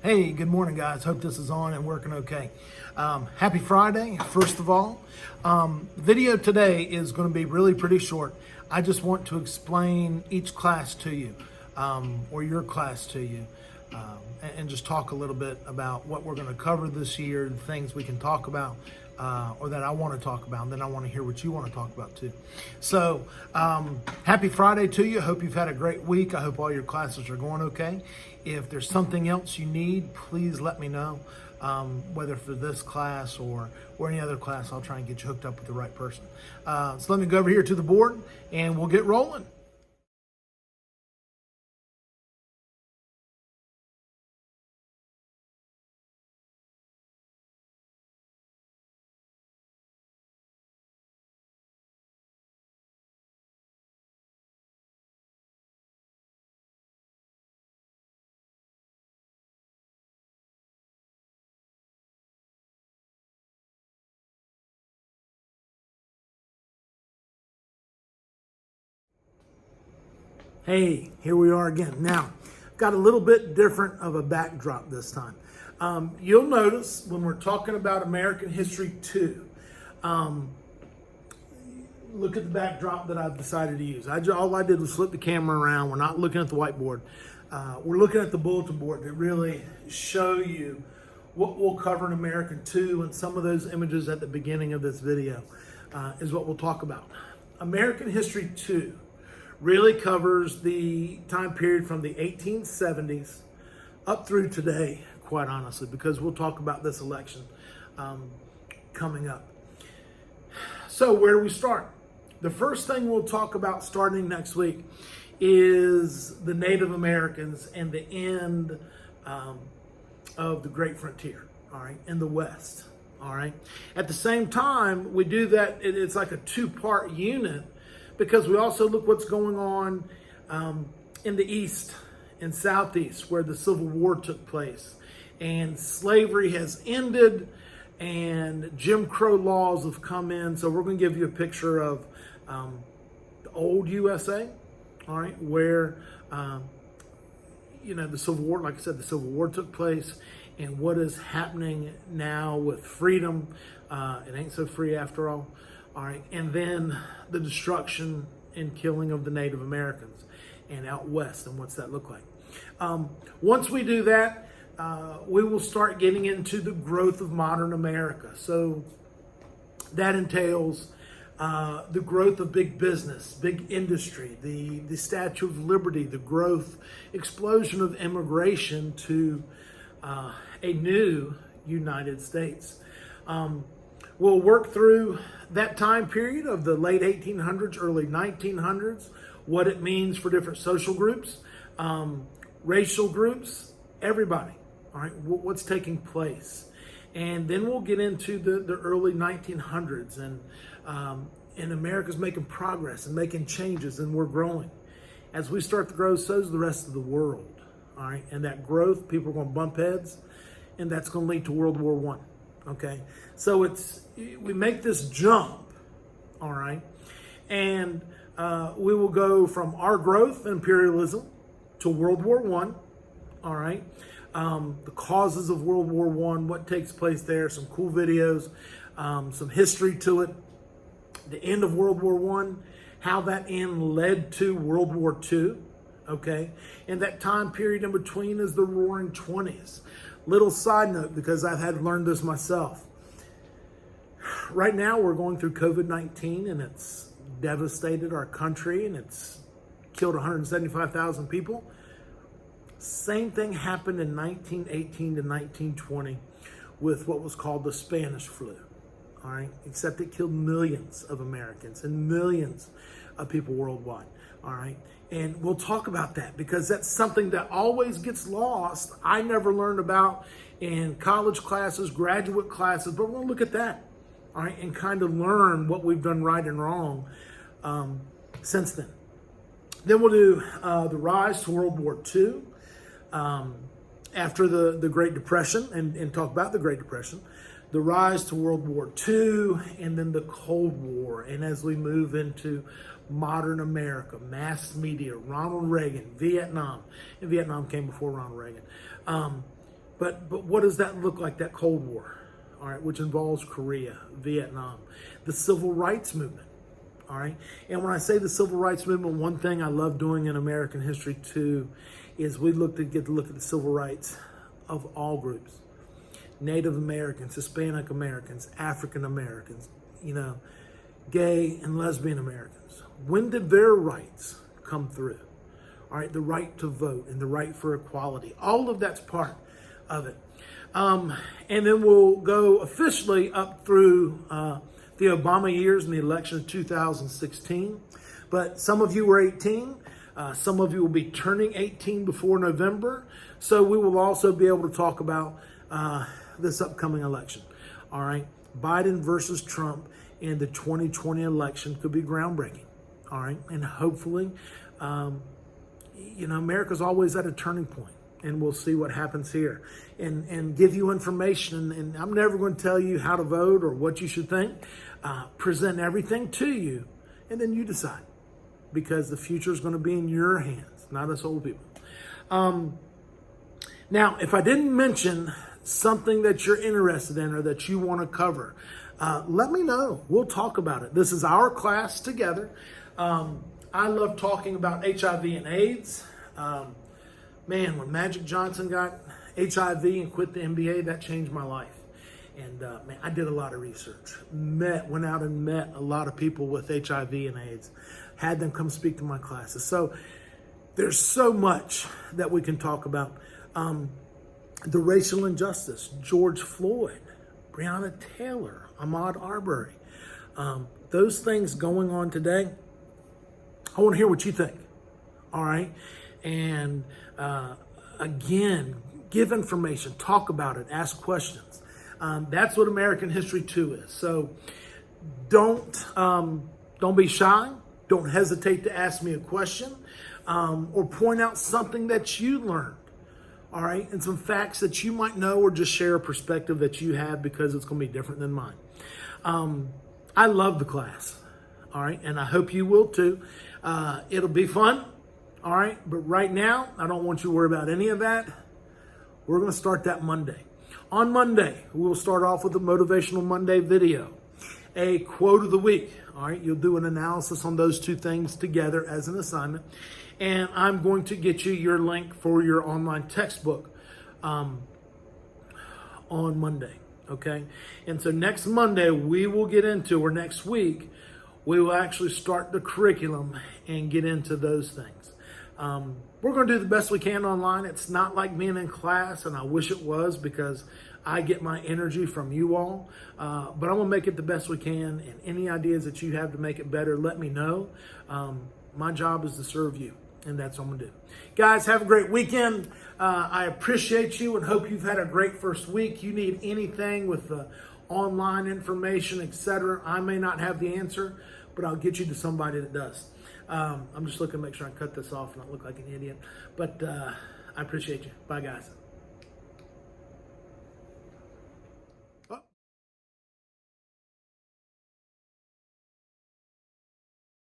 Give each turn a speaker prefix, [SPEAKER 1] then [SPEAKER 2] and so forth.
[SPEAKER 1] Hey, good morning, guys. Hope this is on and working okay. Happy Friday, first of all. Video today is going to be really pretty short. I just want to explain each class to you, or your class to you, and just talk a little bit about what we're going to cover this year, the things we can talk about, or that I want to talk about, and then I want to hear what you want to talk about too. So, happy Friday to you. I hope you've had a great week. I hope all your classes are going okay. If there's something else you need, please let me know, whether for this class or any other class. I'll try and get you hooked up with the right person. So let me go over here to the board and we'll get rolling. Hey, here we are again. Now, got a little bit different of a backdrop this time. You'll notice when we're talking about American History 2, look at the backdrop that I've decided to use. All I did was flip the camera around. We're not looking at the whiteboard. We're looking at the bulletin board to really show you what we'll cover in American 2, and some of those images at the beginning of this video is what we'll talk about. American History 2 really covers the time period from the 1870s up through today, quite honestly, because we'll talk about this election coming up. So where do we start? The first thing we'll talk about starting next week is the Native Americans and the end of the Great Frontier, all right, in the West, all right? At the same time, we do that, it's like a two-part unit, because we also look what's going on in the East and Southeast, where the Civil War took place. And slavery has ended, and Jim Crow laws have come in. So we're going to give you a picture of the old USA, all right, where, the Civil War, like I said, the Civil War took place, and what is happening now with freedom. It ain't so free after all. All right, and then the destruction and killing of the Native Americans and out west, and what's that look like? Once we do that, we will start getting into the growth of modern America. So that entails the growth of big business, big industry, the Statue of Liberty, the growth, explosion of immigration to a new United States. We'll work through that time period of the late 1800s, early 1900s, what it means for different social groups, racial groups, everybody, all right, what's taking place. And then we'll get into the early 1900s, and America's making progress and making changes, and we're growing. As we start to grow, so is the rest of the world, all right? And that growth, people are going to bump heads, and that's going to lead to World War I, okay? So we make this jump, all right, and we will go from our growth, imperialism, to World War I, all right, the causes of World War I, what takes place there, some cool videos, some history to it, the end of World War I, how that end led to World War II, okay, and that time period in between is the Roaring 20s. Little side note, because I've had to learn this myself. Right now, we're going through COVID-19, and it's devastated our country, and it's killed 175,000 people. Same thing happened in 1918 to 1920 with what was called the Spanish flu, all right? Except it killed millions of Americans and millions of people worldwide, all right? And we'll talk about that, because that's something that always gets lost. I never learned about in college classes, graduate classes, but we'll look at that. All right, and kind of learn what we've done right and wrong since then. Then we'll do the rise to World War II after the Great Depression, and talk about the Great Depression, the rise to World War II, and then the Cold War. And as we move into modern America, mass media, Ronald Reagan, Vietnam, and Vietnam came before Ronald Reagan, But what does that look like, that Cold War, all right, which involves Korea, Vietnam, the Civil Rights Movement, all right? And when I say the Civil Rights Movement, one thing I love doing in American history too is we get to look at the civil rights of all groups. Native Americans, Hispanic Americans, African Americans, gay and lesbian Americans. When did their rights come through? All right, the right to vote and the right for equality. All of that's part of it. And then we'll go officially up through the Obama years and the election of 2016. But some of you were 18. Some of you will be turning 18 before November. So we will also be able to talk about this upcoming election. All right. Biden versus Trump in the 2020 election could be groundbreaking. All right. And hopefully, America's always at a turning point. And we'll see what happens here and give you information. And I'm never going to tell you how to vote or what you should think. Present everything to you, and then you decide. Because the future is going to be in your hands, not us old people. Now, if I didn't mention something that you're interested in or that you want to cover, let me know. We'll talk about it. This is our class together. I love talking about HIV and AIDS. When Magic Johnson got HIV and quit the NBA, that changed my life. And I did a lot of research. Went out and met a lot of people with HIV and AIDS. Had them come speak to my classes. So there's so much that we can talk about. The racial injustice, George Floyd, Breonna Taylor, Ahmaud Arbery. Those things going on today, I want to hear what you think. All right? And again, give information, talk about it, ask questions. That's what American History 2 is. So don't be shy. Don't hesitate to ask me a question or point out something that you learned. All right. And some facts that you might know, or just share a perspective that you have because it's going to be different than mine. I love the class. All right. And I hope you will too. It'll be fun. All right. But right now, I don't want you to worry about any of that. We're going to start that Monday. On Monday, we'll start off with a Motivational Monday video, a quote of the week. All right, you'll do an analysis on those two things together as an assignment. And I'm going to get you your link for your online textbook on Monday, okay? And so next Monday, we will get into, or next week, we will actually start the curriculum and get into those things. We're going to do the best we can online. It's not like being in class, and I wish it was, because I get my energy from you all. But I'm going to make it the best we can, and any ideas that you have to make it better, let me know. My job is to serve you, and that's what I'm going to do. Guys, have a great weekend. I appreciate you and hope you've had a great first week. You need anything with the online information, etc. I may not have the answer, but I'll get you to somebody that does. I'm just looking to make sure I cut this off and not look like an idiot. But I appreciate you. Bye, guys.